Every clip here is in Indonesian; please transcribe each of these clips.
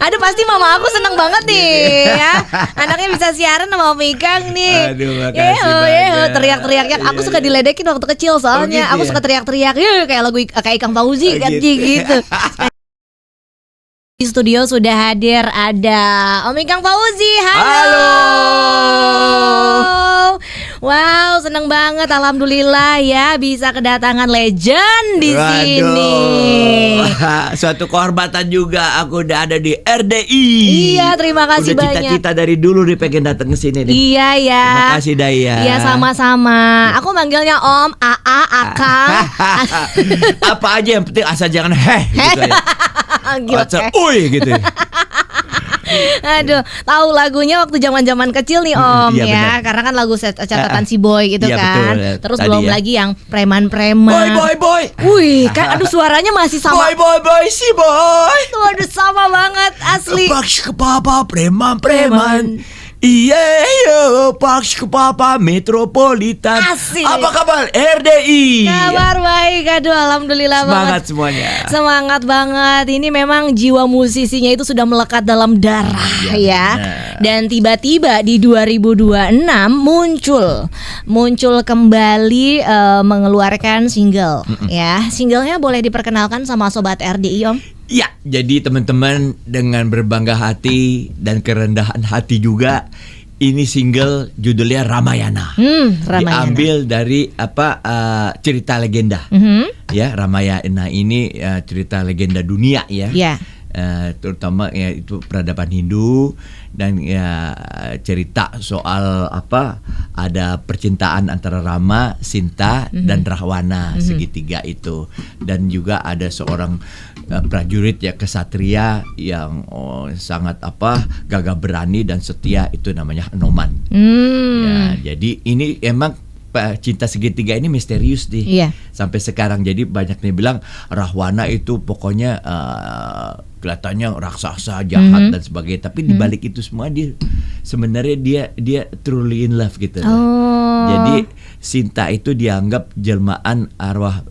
Aduh pasti mama aku seneng banget nih ya. Anaknya bisa siaran sama Om Ikang nih. Aduh, makasih banyak. Teriak-teriaknya. Aku suka diledekin waktu kecil soalnya. gitu Aku ya? suka teriak-teriak kayak lagu kayak Ikang Fauzi kan gitu. Di studio sudah hadir ada Om Ikang Fauzi. Halo. Wow, seneng banget, alhamdulillah ya bisa kedatangan legend di sini. Suatu kehormatan juga aku udah ada di RDI. Iya, terima kasih udah banyak. Cita-cita dari dulu nih pengen datang ke sini nih. Iya ya. Terima kasih Daya. Iya sama-sama. Aku manggilnya Om, AA, Akang. Apa aja yang penting asal jangan gitu ya. Gila. Asal gitu. Aduh, tahu lagunya waktu zaman-zaman kecil nih Om iya, ya. benar. Karena kan lagu catatan si Boy gitu iya, kan. betul, Terus tadi belum ya. lagi yang preman-preman. Boy. Wih, kan aduh suaranya masih sama. Boy, si boy. Tuh, aduh sama banget asli. Paks ke papa preman. Iya, paks ke papa metropolitan. Asik. Apa kabar RDI? Kabar baik, aduh alhamdulillah Semangat banget. semuanya. Semangat banget. Ini memang jiwa musisinya itu sudah melekat dalam darah ya. benar. Dan tiba-tiba di 2026 muncul kembali mengeluarkan single ya. Singlenya boleh diperkenalkan sama sobat RDI Om? Ya, jadi teman-teman dengan berbangga hati dan kerendahan hati juga, ini single judulnya Ramayana. Ramayana. Diambil dari cerita legenda. Ya, Ramayana ini cerita legenda dunia ya. Ya. Terutama ya itu peradaban Hindu dan ya cerita soal ada percintaan antara Rama, Sinta dan Rahwana segitiga itu, dan juga ada seorang prajurit ya kesatria yang sangat gagah berani dan setia, itu namanya Hanoman. Ya, jadi ini emang cinta segitiga ini misterius nih. Iya. Sampai sekarang. Jadi banyak nih bilang Rahwana itu pokoknya kelihatannya raksasa jahat dan sebagainya, tapi dibalik itu semua dia sebenarnya dia truly in love gitu. Jadi Sinta itu dianggap jelmaan arwah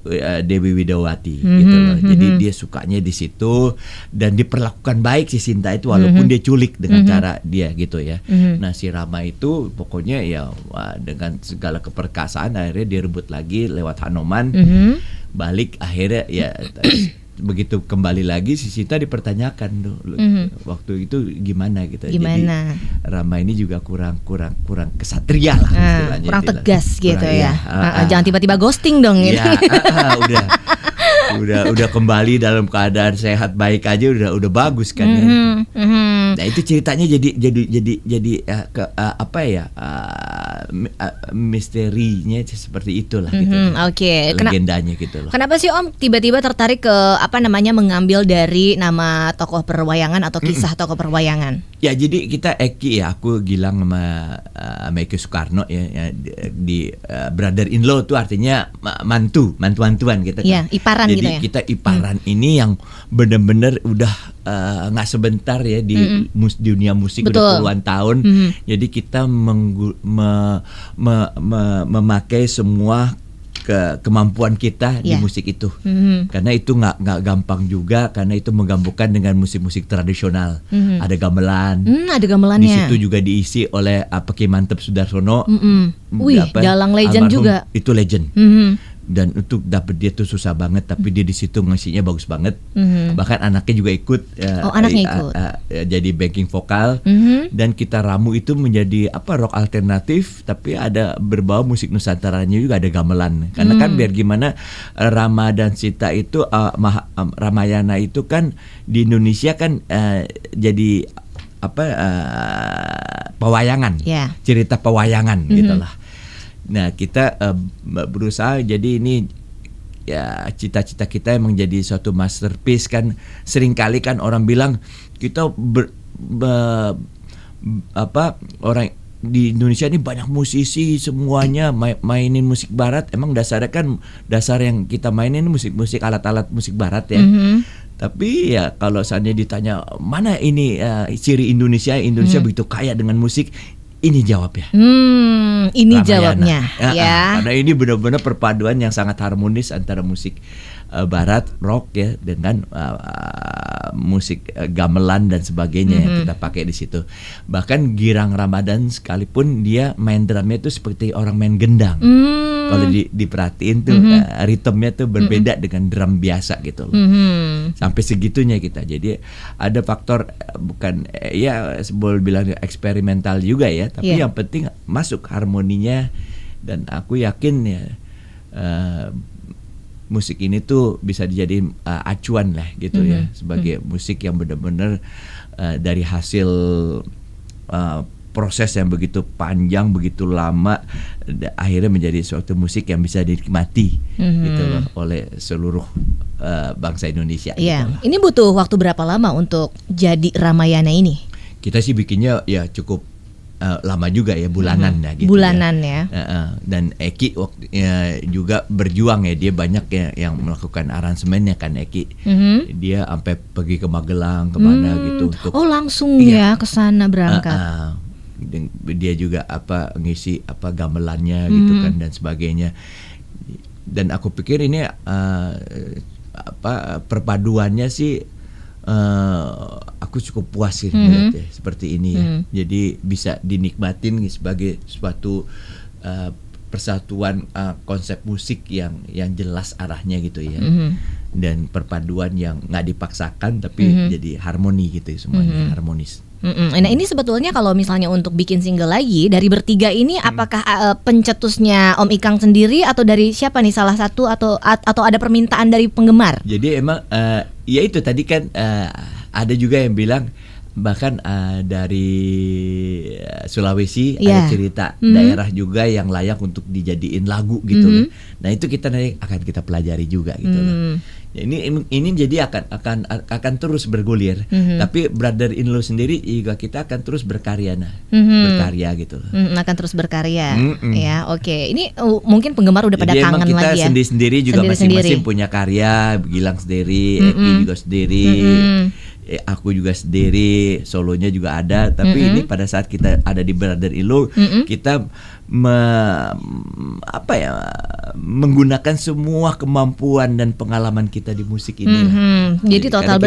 Dewi Widawati gitu loh. Jadi dia sukanya di situ dan diperlakukan baik si Sinta itu walaupun dia culik dengan cara dia gitu ya. Nah si Rama itu pokoknya ya dengan segala keperkasaan akhirnya dia rebut lagi lewat Hanoman. Balik akhirnya ya begitu kembali lagi si Sinta dipertanyakan dulu waktu itu gimana gitu. Gimana? Jadi Rama ini juga kurang kesatria lah istilahnya. Kurang tegas gitu kurang, ya. Jangan tiba-tiba ghosting dong gitu. Ya, udah kembali dalam keadaan sehat baik aja udah bagus kan ya. Nah itu ceritanya jadi misterinya seperti itulah gitu. Oke. Legendanya gitu loh. Kenapa sih Om tiba-tiba tertarik ke mengambil dari nama tokoh perwayangan atau kisah tokoh perwayangan? Ya jadi kita aku Gilang sama Eki Soekarno ya di brother in law tuh artinya mantuan gitu kan. Iya, iparan jadi gitu ya. Kita iparan ini yang benar-benar udah nggak sebentar ya di dunia musik. Betul. Udah puluhan tahun. Jadi kita memakai semua kemampuan kita di musik itu, karena itu nggak gampang juga, karena itu menggabungkan dengan musik-musik tradisional. Ada gamelan, ada gamelannya. di situ juga diisi oleh Ki Mantep Sudarsono. Wih, dalang legend almarhum, juga. itu legend. Dan untuk dapet dia tuh susah banget, tapi dia di situ ngisinya bagus banget. Bahkan anaknya juga ikut. Anaknya ikut. Jadi backing vokal. Dan kita ramu itu menjadi rock alternatif, tapi ada berbau musik nusantaranya juga, ada gamelan. Karena kan biar gimana Rama dan Sita itu Ramayana itu kan di Indonesia kan jadi pewayangan, cerita pewayangan gitulah. Nah kita berusaha jadi ini ya cita-cita kita emang jadi suatu masterpiece kan. Seringkali kan orang bilang kita orang di Indonesia ini banyak musisi semuanya mainin musik barat. Emang dasarnya kan dasar yang kita mainin musik-musik alat-alat musik barat ya. Tapi ya kalau seandainya ditanya mana ini ciri Indonesia begitu kaya dengan musik, ini jawabnya. Ini Ramayana. jawabnya ya. Karena ini benar-benar perpaduan yang sangat harmonis antara musik barat rock ya dengan musik gamelan dan sebagainya yang kita pakai di situ. Bahkan Girang Ramadan sekalipun dia main drumnya itu seperti orang main gendang. Kalau diperhatiin tuh ritmenya tuh berbeda dengan drum biasa gitu loh. Sampai segitunya kita. Jadi ada faktor bukan ya boleh bilang eksperimental juga ya, tapi yang penting masuk harmoninya, dan aku yakin ya musik ini tuh bisa dijadiin acuan lah gitu ya, sebagai musik yang benar-benar dari hasil proses yang begitu panjang, begitu lama, akhirnya menjadi suatu musik yang bisa dinikmati gitu loh oleh seluruh bangsa Indonesia. Iya. Gitu. Ini butuh waktu berapa lama untuk jadi Ramayana ini? Kita sih bikinnya ya cukup lama juga ya, bulanan ya gitu. Bulanan ya. Dan Eki juga berjuang ya, dia banyak ya yang melakukan aransemennya kan Eki. Dia sampai pergi ke Magelang kemana gitu untuk langsung ya ke sana berangkat. Dia juga ngisi gamelannya gitu kan dan sebagainya. Dan aku pikir ini perpaduannya sih aku cukup puas sih melihatnya seperti ini ya. Jadi bisa dinikmatin sebagai suatu persatuan konsep musik yang jelas arahnya gitu ya. Dan perpaduan yang nggak dipaksakan tapi jadi harmoni gitu ya, semuanya harmonis. Nah ini sebetulnya kalau misalnya untuk bikin single lagi dari bertiga ini, apakah pencetusnya Om Ikang sendiri atau dari siapa nih, salah satu atau ada permintaan dari penggemar? Jadi emang ya itu tadi kan ada juga yang bilang bahkan dari Sulawesi ada cerita daerah juga yang layak untuk dijadiin lagu gitu loh. Nah itu kita nanti akan kita pelajari juga gitu loh. Ya, ini jadi akan terus bergulir. Tapi brother in law sendiri juga kita akan terus berkarya berkarya gitu loh. Akan terus berkarya. Ya, oke. Ini mungkin penggemar udah pada jadi kangen kita lagi ya. Sendiri-sendiri juga masing-masing punya karya. Gilang sendiri, Eki juga sendiri. Aku juga sendiri, solonya juga ada. Tapi ini pada saat kita ada di Brother in Law, kita menggunakan semua kemampuan dan pengalaman kita di musik ini. Jadi total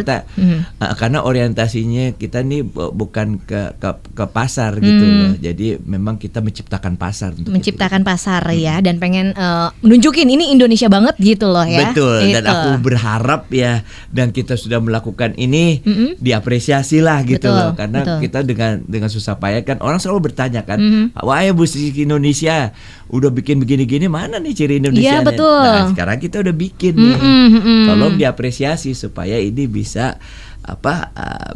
karena orientasinya kita nih bukan ke pasar gitu loh. Jadi memang kita menciptakan pasar untuk menciptakan pasar ya, dan pengen menunjukin ini Indonesia banget gitu loh ya. Betul. Dan aku berharap ya, dan kita sudah melakukan ini diapresiasi lah gitu loh. Karena kita dengan susah payah kan, orang selalu bertanya kan, wah ya musik Indonesia udah bikin begini-gini, mana nih ciri Indonesia? Iya betul. Nah sekarang kita udah bikin nih. Tolong diapresiasi supaya ini bisa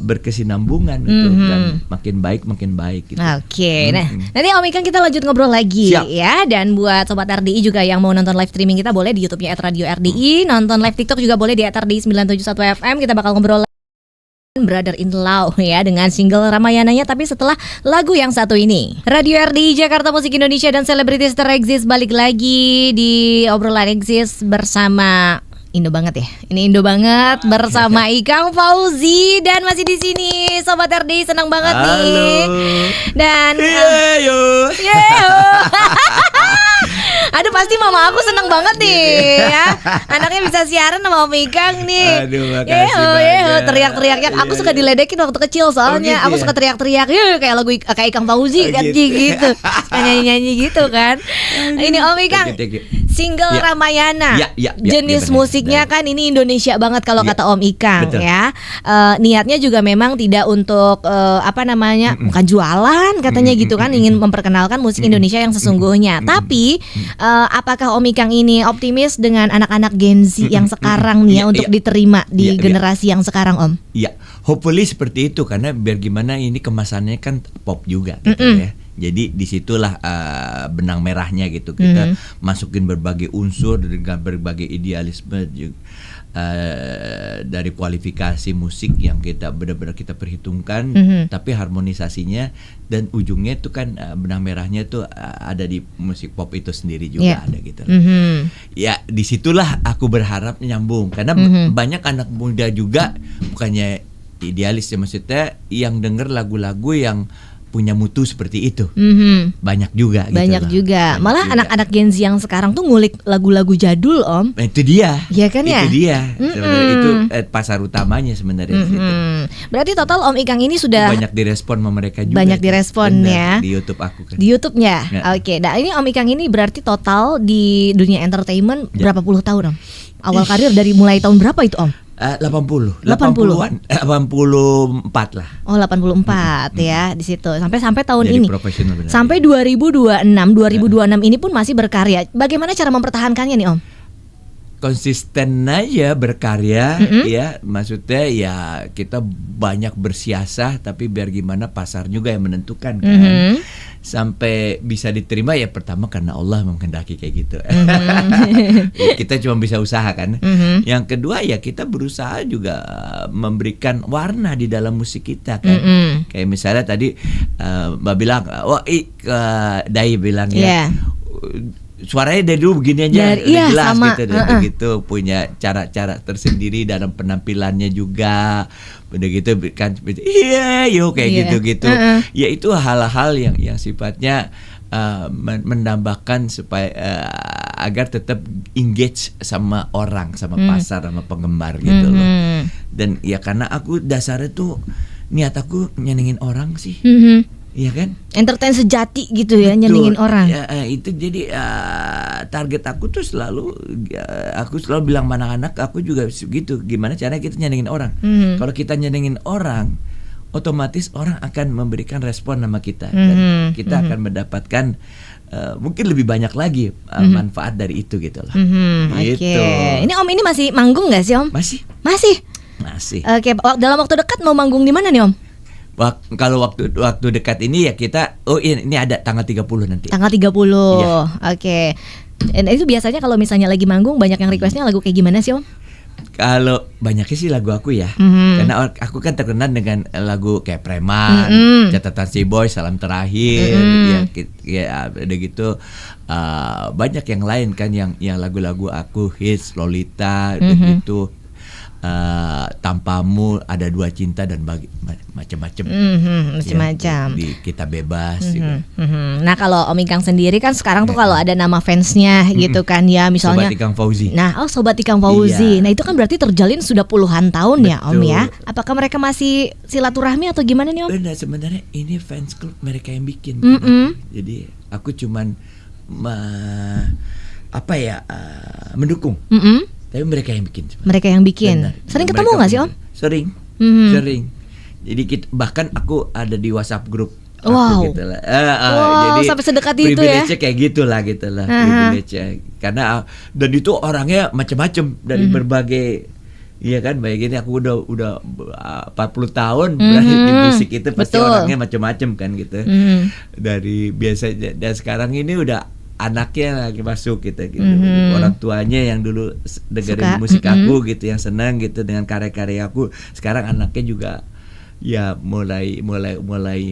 berkesinambungan gitu, dan makin baik gitu. Oke. Nah, nanti Om Ikang kita lanjut ngobrol lagi. Siap. Ya. Dan buat sobat RDI juga yang mau nonton live streaming kita, boleh di YouTube-nya @radio_RDI, nonton live TikTok juga boleh di @RDI 971 FM. Kita bakal ngobrol Brother in Law ya, dengan single Ramayananya, tapi setelah lagu yang satu ini. Radio RDI Jakarta, Musik Indonesia dan Selebritis Tereksis balik lagi di obrolan Eksis bersama Indo banget ya. Ini Indo banget bersama Ikang Fauzi, dan masih di sini Sobat RDI, senang banget nih. Dan aduh, pasti mama aku seneng banget nih ya. Anaknya bisa siaran sama Om Ikang nih. Aduh, makasih banyak. Teriak-teriaknya. Aku suka diledekin waktu kecil soalnya. Aku suka teriak-teriak. Kayak lagu kayak Ikang Fauzi kan gitu. Suka nyanyi-nyanyi gitu kan. Ini Om Ikang, single Ramayana. Jenis musiknya kan ini Indonesia banget kalau kata Om Ikang. Betul. Ya. Niatnya juga memang tidak untuk bukan jualan katanya gitu kan, ingin memperkenalkan musik Indonesia yang sesungguhnya. Tapi apakah Om Ikang ini optimis dengan anak-anak Gen Z yang sekarang nih ya, untuk diterima di generasi yang sekarang, Om? Iya, hopefully seperti itu, karena biar gimana ini kemasannya kan pop juga gitu ya. Jadi disitulah benang merahnya gitu, kita masukin berbagai unsur dengan berbagai idealisme juga, dari kualifikasi musik yang kita benar-benar kita perhitungkan, tapi harmonisasinya dan ujungnya itu kan benang merahnya itu ada di musik pop itu sendiri juga ada gitu. Ya disitulah aku berharap nyambung, karena banyak anak muda juga bukannya idealis ya, maksudnya yang denger lagu-lagu yang punya mutu seperti itu. Banyak juga Banyak gitu loh. juga. Banyak Malah juga. anak-anak Gen Z yang sekarang tuh ngulik lagu-lagu jadul, Om. Itu dia. Iya kan ya? Itu dia. Sebenarnya itu pasar utamanya sebenarnya situ. Berarti total Om Ikang ini sudah Banyak direspon sama mereka juga. banyak direspon ya. Di YouTube aku kan. di YouTube-nya. Ya. Oke. Nah, ini Om Ikang ini berarti total di dunia entertainment Ya. berapa puluh tahun, Om? Awal karir dari mulai tahun berapa itu, Om? 80 80. 80-an 84 lah. Oh, 84 ya di situ. Sampai tahun Jadi ini. profesional benar. Sampai 2026 ini pun masih berkarya. Bagaimana cara mempertahankannya nih, Om? Konsisten aja berkarya ya, maksudnya ya kita banyak bersiasah tapi biar gimana pasar juga yang menentukan kan. Sampai bisa diterima ya pertama karena Allah menghendaki kayak gitu. Kita cuma bisa usaha kan. Yang kedua ya kita berusaha juga memberikan warna di dalam musik kita kan. Kayak misalnya tadi Mbak bilang, Dai bilang ya. Suaranya dari dulu begini aja, iya, jelas sama. gitu, gitu punya cara-cara tersendiri dalam penampilannya juga, udah gitu kan, iya, yuk kayak gitu-gitu, ya itu hal-hal yang sifatnya menambahkan supaya agar tetap engage sama orang, sama pasar, sama penggemar gitu loh. Dan ya karena aku dasarnya tuh niat aku nyenengin orang sih. Iya kan? Entertain sejati gitu ya, nyenengin orang. Ya, itu jadi target aku tuh selalu, aku selalu bilang sama anak-anak, aku juga gitu. Gimana caranya kita nyenengin orang? Kalau kita nyenengin orang, otomatis orang akan memberikan respon sama kita, dan kita akan mendapatkan mungkin lebih banyak lagi manfaat dari itu gitu lah. Oke. Ini Om ini masih manggung nggak sih, Om? Masih. Oke. Dalam waktu dekat mau manggung di mana nih, Om? Kalau waktu dekat ini ya kita ini ada tanggal 30 nanti. Tanggal 30. Iya. Oke. Dan itu biasanya kalau misalnya lagi manggung banyak yang requestnya lagu kayak gimana sih, Om? Kalau banyaknya sih lagu aku ya, karena aku kan terkenal dengan lagu kayak Preman, Catatan Si Boy, Salam Terakhir, ya udah gitu. Banyak yang lain kan yang lagu-lagu aku hits, Lolita, udah gitu. Tanpamu, Ada Dua Cinta, dan macam-macam. Macam-macam. Di Kita Bebas gitu. Nah, kalau Om Ikang sendiri kan sekarang tuh kalau ada nama fansnya gitu kan ya, misalnya Sobat Ikang Fauzi. Nah, Sobat Ikang Fauzi. Iya. Nah, itu kan berarti terjalin sudah puluhan tahun ya, Om Betul. ya. Apakah mereka masih silaturahmi atau gimana nih, Om? Benar, sebenarnya ini fans club mereka yang bikin. Jadi aku cuman mendukung. Tapi mereka yang bikin. Mereka yang bikin. Benar. Sering Mereka ketemu nggak sih, Om? Sering. Jadi bahkan aku ada di WhatsApp grup. Wow. Gitu lah. Jadi sampai sedekat itu ya? Privilege kayak gitulah. Privilege. Karena dan itu orangnya macam-macam dari berbagai. Iya kan, baik ini aku udah 40 tahun berada di musik itu, pasti orangnya macam-macam kan gitu. Dari biasa, dan sekarang ini udah anaknya lagi masuk gitu. Orang tuanya yang dulu dengerin musik aku gitu, yang senang gitu dengan karya-karya aku, sekarang anaknya juga ya mulai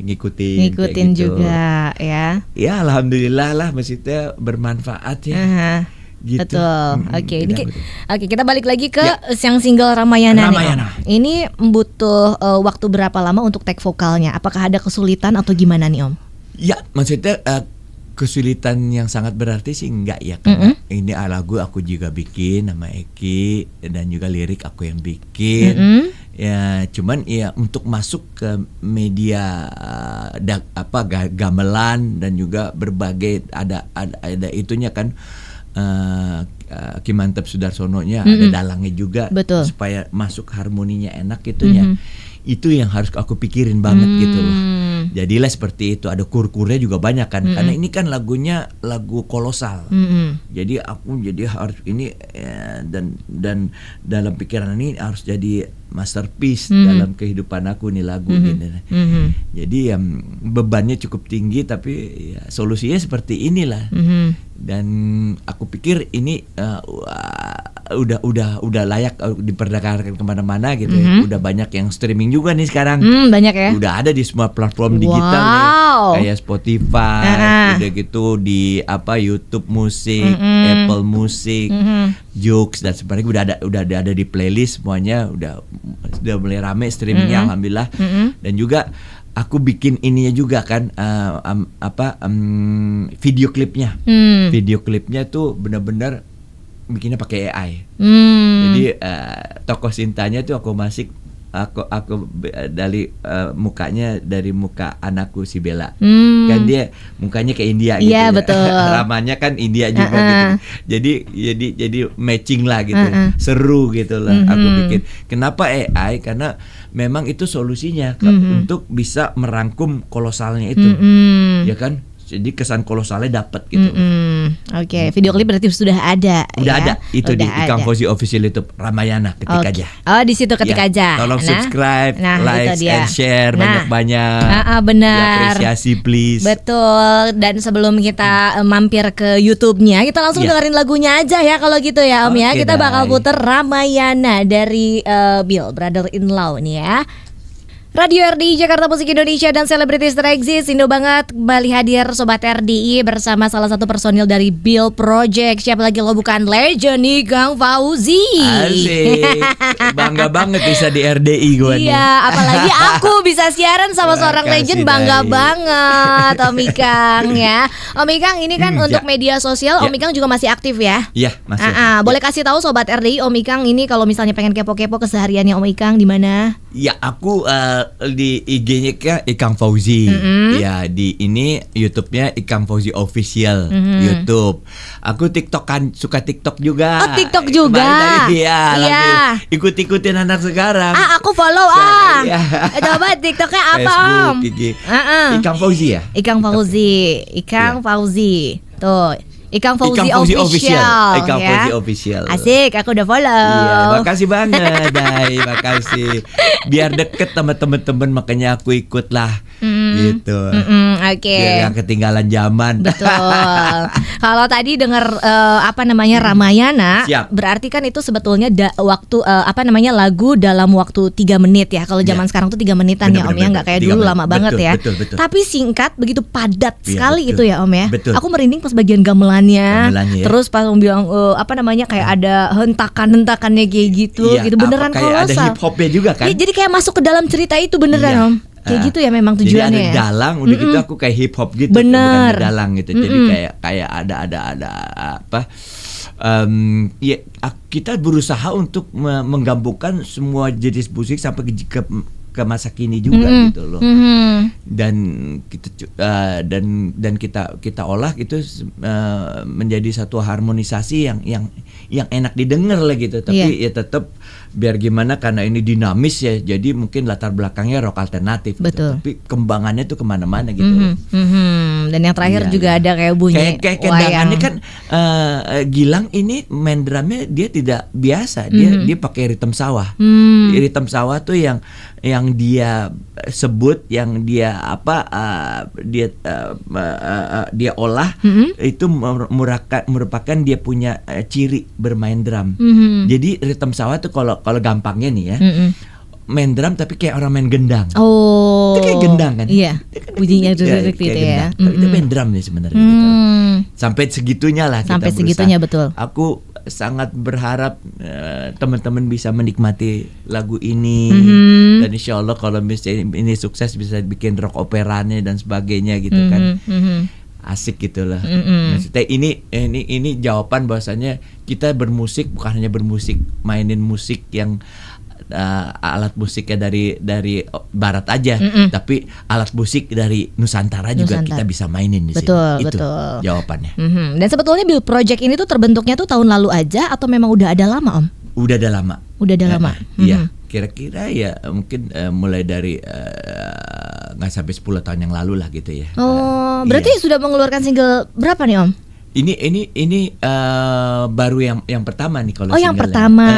ngikutin gitu. juga ya. Ya alhamdulillah lah, maksudnya bermanfaat ya. Gitu. Betul. Oke, kita balik lagi ke yang single Ramayana. Ini butuh waktu berapa lama untuk take vokalnya? Apakah ada kesulitan atau gimana nih, Om? Ya, maksudnya kesulitan yang sangat berarti sih enggak ya, karena ini lagu aku juga bikin sama Eki, dan juga lirik aku yang bikin. Ya, cuman ya untuk masuk ke media gamelan dan juga berbagai ada itunya kan, Ki Mantep Sudarsono-nya ada dalangnya juga. Betul. Supaya masuk harmoninya enak itunya. Itu yang harus aku pikirin banget gitu loh. Jadilah seperti itu, ada kur-kurnya juga banyak kan, karena ini kan lagunya lagu kolosal. Jadi aku harus ini dan dalam pikiran ini harus jadi masterpiece dalam kehidupan aku nih lagu ini. Jadi bebannya cukup tinggi, tapi ya, solusinya seperti inilah. Dan aku pikir ini udah layak diperdagangkan kemana-mana gitu. Udah banyak yang streaming juga nih sekarang. Banyak ya. Udah ada di semua platform digital nih, kayak Spotify, udah gitu di YouTube Musik, Apple Musik, Joox dan sebagainya udah ada di playlist semuanya, udah mulai rame streamingnya alhamdulillah. Dan juga aku bikin ininya juga kan video klipnya. Video klipnya tuh benar-benar bikinnya pakai AI. Jadi tokoh Sintanya tuh aku dari mukanya dari muka anakku si Bella. Kan dia mukanya kayak India gitu. Iya, betul. Ramanya kan India juga gitu. Jadi matching lah gitu. Seru gitu lah aku bikin. Kenapa AI? Karena memang itu solusinya untuk bisa merangkum kolosalnya itu. Ya kan? Jadi kesan kolosalnya dapat gitu. Oke, video klip berarti sudah ada. Udah ya? ada itu Udah di Ikang ada. Fauzi official YouTube Ramayana, ketik aja. Oh, di situ ketik Ya, aja. tolong subscribe, like, and share banyak-banyak. Benar. Apresiasi please. Betul. Dan sebelum kita mampir ke YouTube-nya, kita langsung dengerin lagunya aja ya kalau gitu ya Om ya. Oke, Kita bakal Dai. puter Ramayana dari Bill Brother-in-Law nih ya. Radio RDI Jakarta Musik Indonesia dan Selebritis Tereksis, Indo banget kembali hadir Sobat RDI bersama salah satu personil dari Bill Project. Siapa lagi lo bukan legend nih, Kang Fauzi. Asik. Bangga banget bisa di RDI gue nih. Iya, apalagi aku bisa siaran sama seorang Makasih, legend, bangga Dai. banget Om Ikang ya. Om Ikang ini kan untuk media sosial, Om Ikang juga masih aktif ya. Iya, masih. Boleh kasih tahu Sobat RDI Om Ikang ini kalau misalnya pengen kepo-kepo kesehariannya Om Ikang di mana? Ya, aku di IG-nya Ikang Fauzi. Ya, di ini YouTube-nya Ikang Fauzi Official YouTube. Aku suka TikTok juga. Oh, TikTok juga. Kemarin tadi, Iya. lagi ikut-ikutin anak sekarang. Aku follow Iya. Coba TikToknya apa Facebook, Om? IG. Ikang Fauzi ya? Ikang Fauzi, Fauzi. Tuh, Ikang Fauzi Official. Ikang ya. Fauzi Official. Asik, aku udah follow. Iya, makasih banget, Dai, makasih. Biar deket sama temen-temen, makanya aku ikut lah, gitu. Oke. Biar gak ketinggalan zaman. Betul. Kalau tadi dengar Ramayana, Siap. berarti kan itu sebetulnya waktu lagu dalam waktu 3 menit ya. Kalau zaman sekarang tuh 3 menitan ya Om ya, nggak kayak dulu 3 lama menit. banget Betul, ya. betul. Tapi singkat, begitu padat Iya, sekali betul. itu ya Om ya. Betul. Aku merinding pas bagian gamelannya. Gamelannya ya. Terus pas Om bilang kayak ada hentakannya kayak gitu, Iya, gitu beneran kayak ada kolosal. hip hopnya juga kan? Iya, jadi kayak masuk ke dalam cerita itu beneran Iya. Om. Kayak gitu ya memang tujuannya. Jadi ada ya? dalang, udah gitu aku kayak hip hop gitu, Bener. bukan dalang gitu. Jadi kayak ada apa? Ya, kita berusaha untuk menggabungkan semua jenis musik sampai ke masa kini juga gitu loh. Dan kita olah gitu menjadi satu harmonisasi yang enak didengar lah gitu. Tapi ya tetap biar gimana, karena ini dinamis ya, jadi mungkin latar belakangnya rock alternatif gitu. Betul. Tapi kembangannya tuh kemana-mana gitu loh. Dan yang terakhir Iya, juga iya. ada kayak bunyi Kayak kendangannya kan Gilang ini main drumnya dia tidak biasa, dia pakai ritme sawah. Ritme sawah tuh yang dia sebut, yang dia dia olah itu merupakan dia punya ciri bermain drum. Jadi ritme sawah tuh kalau gampangnya nih ya, main drum tapi kayak orang main gendang. Oh. Itu kayak gendang kan? Iya. Bunyinya Kayak duduk gitu ya. gendang. Tapi itu main drum nih sebenarnya gitu. Sampai segitunya lah kita Sampai berusaha. segitunya, betul. Aku sangat berharap teman-teman bisa menikmati lagu ini, dan insya Allah kalau misalnya ini sukses bisa bikin rock operanya dan sebagainya gitu kan. Asik gitulah. Maksudnya ini jawaban bahwasanya kita bermusik bukan hanya bermusik, mainin musik yang alat musiknya dari barat aja, tapi alat musik dari Nusantara juga kita bisa mainin di sini. Itu Betul. jawabannya. Dan sebetulnya Bill Project ini tuh terbentuknya tuh tahun lalu aja atau memang udah ada lama Om? Udah ada lama. Udah ada lama. Iya, kira-kira ya mungkin mulai dari nggak sampai 10 tahun yang lalu lah gitu ya. Oh, berarti sudah mengeluarkan single berapa nih Om? Ini baru yang pertama nih kalau yang single-nya. pertama.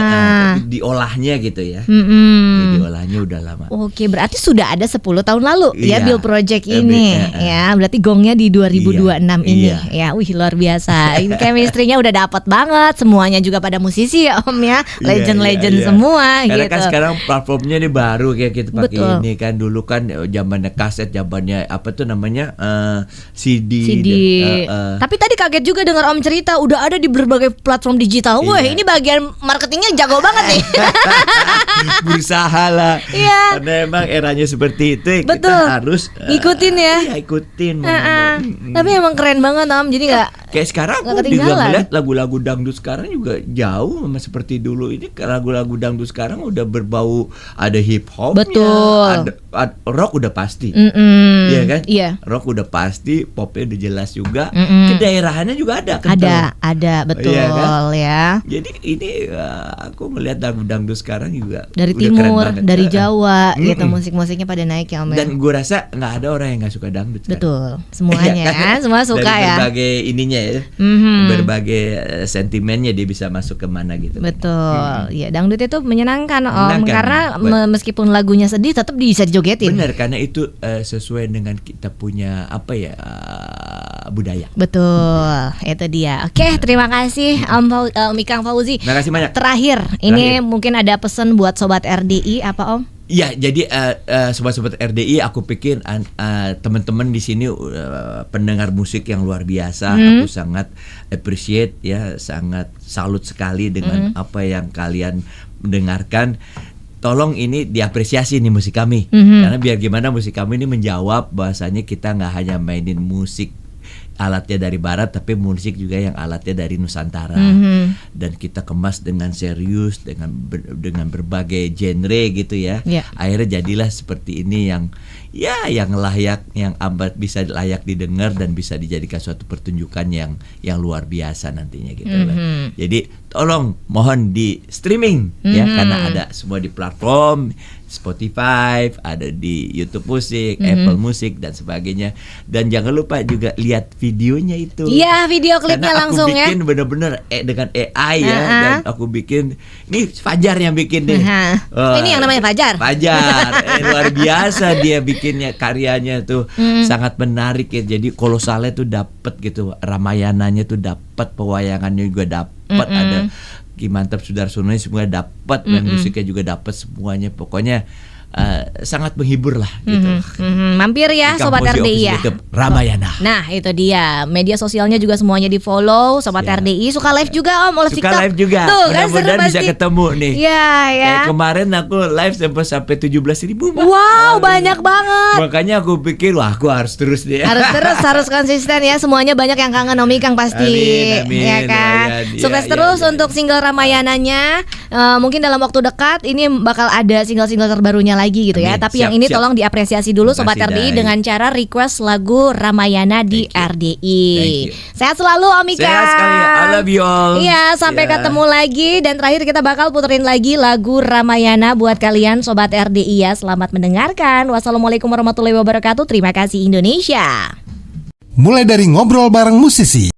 Tapi diolahnya gitu ya. Diolahnya udah lama. Oke, berarti sudah ada 10 tahun lalu ya Iya. Bill Project ini ya. Berarti gongnya di 2026 ini ya. Wih, luar biasa. Ini chemistry-nya udah dapat banget. Semuanya juga pada musisi ya Om ya. Legend-legend Iya. semua Karena gitu. kan sekarang platformnya ini baru kayak kita pakai Betul. ini kan. Dulu kan zamannya kaset, zamannya apa tuh namanya CD. CD. Tapi tadi kaget juga dengar Om cerita udah ada di berbagai platform digital. Wah, Iya. ini bagian marketingnya jago banget nih. Berusaha lah. Iya. Karena emang eranya seperti itu, ya Betul. kita harus Ikutin ya. Iya, ikutin. mau Heeh. nggak mau. Tapi emang keren banget Om. Jadi nggak Kayak sekarang nggak aku juga ketinggalan. melihat lagu-lagu dangdut sekarang juga jauh sama seperti dulu. Ini lagu-lagu dangdut sekarang udah berbau, ada hip hop, Betul. ada rock udah pasti. Mm-mm. Iya kan? Iya. Rock udah pasti, popnya udah jelas juga. Mm-mm. Kedaerahannya juga ada. kental. Ada betul Iya kan? ya. Jadi ini aku melihat dangdut sekarang juga Dari udah keren timur, banget. dari Jawa Mm-mm. gitu musik-musiknya pada naik ya Om ya. Dan gue rasa nggak ada orang yang nggak suka dangdut sekarang. Betul, semuanya Iya kan, semua suka dari ya. berbagai ininya ya, Mhm. berbagai sentimennya dia bisa masuk kemana gitu. Betul, ya dangdut itu menyenangkan Om, Menyenangkan. karena meskipun lagunya sedih tetap bisa dijogetin. Benar, karena itu sesuai dengan kita punya apa ya, budaya. Betul, itu dia. Oke, terima kasih Om Ikang Fauzi. Terima kasih banyak. Terakhir, ini mungkin ada pesan buat sobat RDI apa Om? Iya, jadi sobat-sobat RDI, aku pikir teman-teman di sini pendengar musik yang luar biasa. Aku sangat appreciate ya, sangat salut sekali dengan apa yang kalian mendengarkan. Tolong ini diapresiasi nih musik kami, karena biar gimana musik kami ini menjawab bahwasanya kita nggak hanya mainin musik alatnya dari barat, tapi musik juga yang alatnya dari Nusantara. Dan kita kemas dengan serius, dengan berbagai genre gitu ya. Yeah. Akhirnya jadilah seperti ini yang layak, yang amat bisa layak didengar dan bisa dijadikan suatu pertunjukan yang luar biasa nantinya gitu loh. Jadi tolong mohon di streaming ya, karena ada semua di platform Spotify, ada di YouTube Musik, Apple Musik dan sebagainya. Dan jangan lupa juga lihat videonya itu. Iya, video klipnya Karena langsung aku ya. bikin bener-bener dengan AI ya, dan aku bikin, ini Fajar yang bikin deh. Ini yang namanya Fajar. Fajar, luar biasa dia bikinnya, karyanya tuh sangat menarik ya. Jadi kolosalnya tuh dapet gitu, Ramayananya tuh dapet, pewayangannya juga dapet, ada Ki Mantap Sudarsono semua dapat, dan musiknya juga dapat semuanya. Pokoknya sangat menghibur lah gitu. Mampir ya Ikang Sobat Fauzi RDI ya. Official YouTube, Ramayana. Nah itu dia, media sosialnya juga semuanya di follow Sobat Siap. RDI. Suka live juga Om, live Suka TikTok. live juga. Tuh kan seru Mudah-mudahan bisa pasti. ketemu nih. Iya ya. Kayak kemarin aku live sampai 17.000. Wow, banyak banget. Makanya aku pikir, wah aku harus terus deh. Harus konsisten ya. Semuanya banyak yang kangen Om Ikang pasti. Amin, Ya kan. amin. Sukses Ya, terus ya, untuk single Ramayananya. Mungkin dalam waktu dekat ini bakal ada single-single terbarunya lagi gitu ya. Amin. Tapi yang Siap, ini siap. tolong diapresiasi dulu Terima Sobat kasih, RDI Dai. dengan cara request lagu Ramayana di Thank you. RDI. Thank you. Sehat selalu Om Ikang. Sehat sekali. I love you all. Iya, sampai Ya. ketemu lagi. Dan terakhir kita bakal puterin lagi lagu Ramayana buat kalian Sobat RDI ya. Selamat mendengarkan. Wassalamualaikum warahmatullahi wabarakatuh. Terima kasih Indonesia. Mulai dari ngobrol bareng musisi